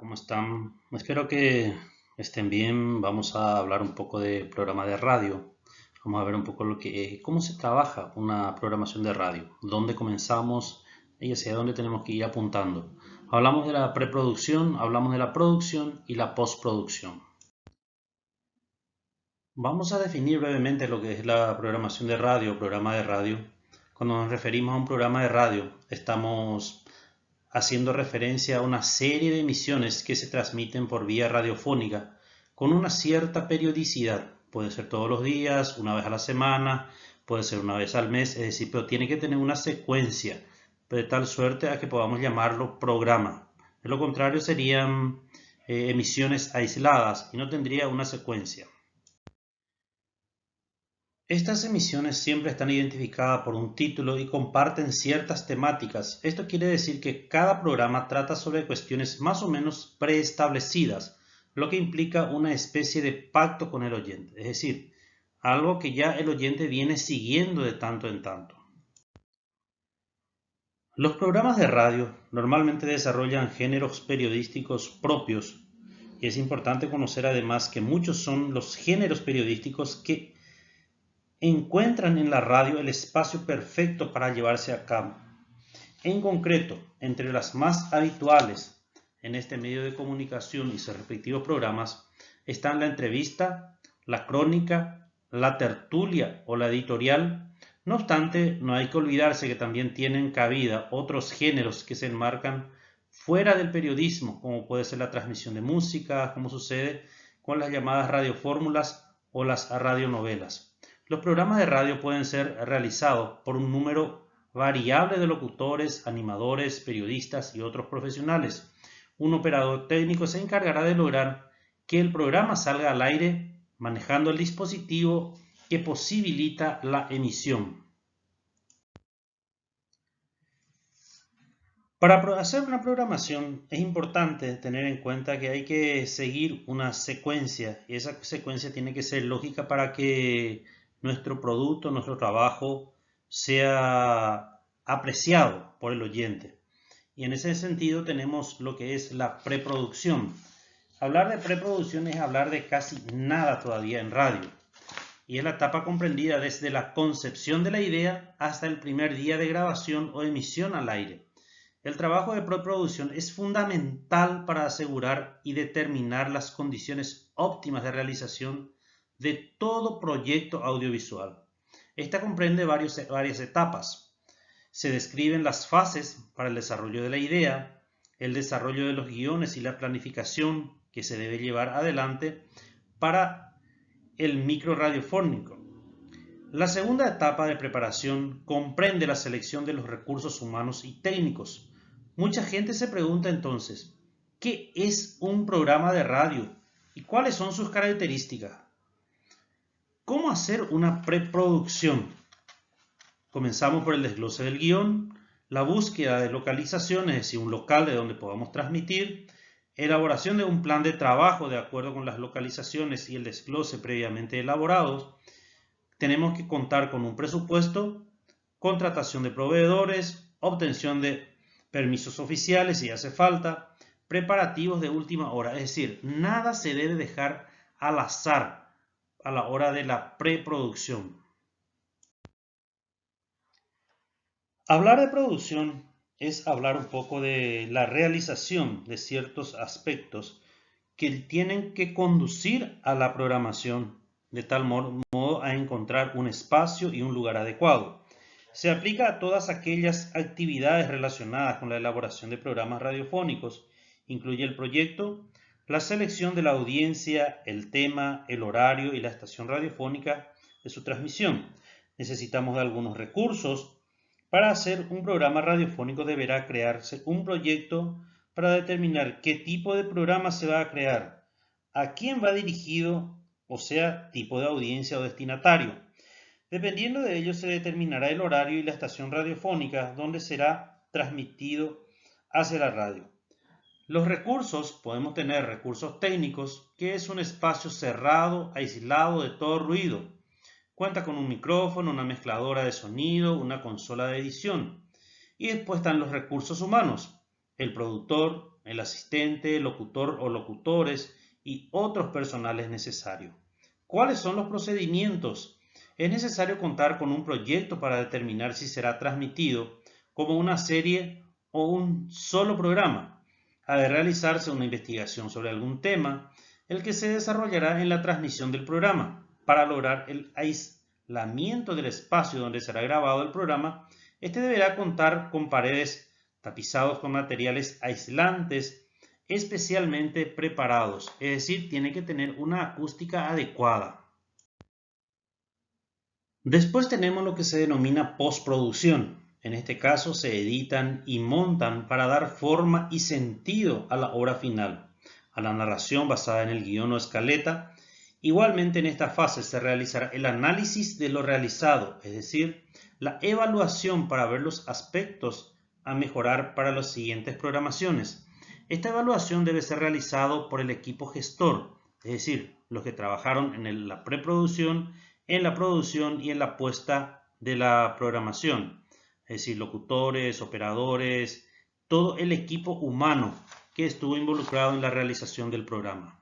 ¿Cómo están? Espero que estén bien. Vamos a hablar un poco de programa de radio. Vamos a ver un poco cómo se trabaja una programación de radio, dónde comenzamos y hacia dónde tenemos que ir apuntando. Hablamos de la preproducción, hablamos de la producción y la postproducción. Vamos a definir brevemente lo que es la programación de radio, programa de radio. Cuando nos referimos a un programa de radio, estamos haciendo referencia a una serie de emisiones que se transmiten por vía radiofónica con una cierta periodicidad. Puede ser todos los días, una vez a la semana, puede ser una vez al mes, es decir, pero tiene que tener una secuencia de tal suerte a que podamos llamarlo programa. De lo contrario serían emisiones aisladas y no tendría una secuencia. Estas emisiones siempre están identificadas por un título y comparten ciertas temáticas. Esto quiere decir que cada programa trata sobre cuestiones más o menos preestablecidas, lo que implica una especie de pacto con el oyente, es decir, algo que ya el oyente viene siguiendo de tanto en tanto. Los programas de radio normalmente desarrollan géneros periodísticos propios y es importante conocer además que muchos son los géneros periodísticos que encuentran en la radio el espacio perfecto para llevarse a cabo. En concreto, entre las más habituales en este medio de comunicación y sus respectivos programas están la entrevista, la crónica, la tertulia o la editorial. No obstante, no hay que olvidarse que también tienen cabida otros géneros que se enmarcan fuera del periodismo, como puede ser la transmisión de música, como sucede con las llamadas radiofórmulas o las radionovelas. Los programas de radio pueden ser realizados por un número variable de locutores, animadores, periodistas y otros profesionales. Un operador técnico se encargará de lograr que el programa salga al aire manejando el dispositivo que posibilita la emisión. Para hacer una programación es importante tener en cuenta que hay que seguir una secuencia y esa secuencia tiene que ser lógica para que nuestro producto, nuestro trabajo sea apreciado por el oyente. Y en ese sentido tenemos lo que es la preproducción. Hablar de preproducción es hablar de casi nada todavía en radio. Y es la etapa comprendida desde la concepción de la idea hasta el primer día de grabación o emisión al aire. El trabajo de preproducción es fundamental para asegurar y determinar las condiciones óptimas de realización de todo proyecto audiovisual. Esta comprende varias etapas. Se describen las fases para el desarrollo de la idea, el desarrollo de los guiones y la planificación que se debe llevar adelante para el micro radiofónico. La segunda etapa de preparación comprende la selección de los recursos humanos y técnicos. Mucha gente se pregunta entonces, ¿qué es un programa de radio y cuáles son sus características? ¿Cómo hacer una preproducción? Comenzamos por el desglose del guión, la búsqueda de localización, es decir, un local de donde podamos transmitir, elaboración de un plan de trabajo de acuerdo con las localizaciones y el desglose previamente elaborados. Tenemos que contar con un presupuesto, contratación de proveedores, obtención de permisos oficiales si hace falta, preparativos de última hora. Es decir, nada se debe dejar al azar a la hora de la preproducción. Hablar de producción es hablar un poco de la realización de ciertos aspectos que tienen que conducir a la programación de tal modo a encontrar un espacio y un lugar adecuado. Se aplica a todas aquellas actividades relacionadas con la elaboración de programas radiofónicos. Incluye el proyecto, la selección de la audiencia, el tema, el horario y la estación radiofónica de su transmisión. Necesitamos de algunos recursos. Para hacer un programa radiofónico deberá crearse un proyecto para determinar qué tipo de programa se va a crear, a quién va dirigido, o sea, tipo de audiencia o destinatario. Dependiendo de ello se determinará el horario y la estación radiofónica donde será transmitido hacia la radio. Los recursos, podemos tener recursos técnicos, que es un espacio cerrado, aislado de todo ruido. Cuenta con un micrófono, una mezcladora de sonido, una consola de edición. Y después están los recursos humanos, el productor, el asistente, locutor o locutores y otros personales necesarios. ¿Cuáles son los procedimientos? Es necesario contar con un proyecto para determinar si será transmitido como una serie o un solo programa. Ha de realizarse una investigación sobre algún tema, el que se desarrollará en la transmisión del programa. Para lograr el aislamiento del espacio donde será grabado el programa, este deberá contar con paredes tapizados con materiales aislantes especialmente preparados, es decir, tiene que tener una acústica adecuada. Después tenemos lo que se denomina postproducción. En este caso se editan y montan para dar forma y sentido a la obra final, a la narración basada en el guión o escaleta. Igualmente en esta fase se realizará el análisis de lo realizado, es decir, la evaluación para ver los aspectos a mejorar para las siguientes programaciones. Esta evaluación debe ser realizada por el equipo gestor, es decir, los que trabajaron en la preproducción, en la producción y en la puesta de la programación, es decir, locutores, operadores, todo el equipo humano que estuvo involucrado en la realización del programa.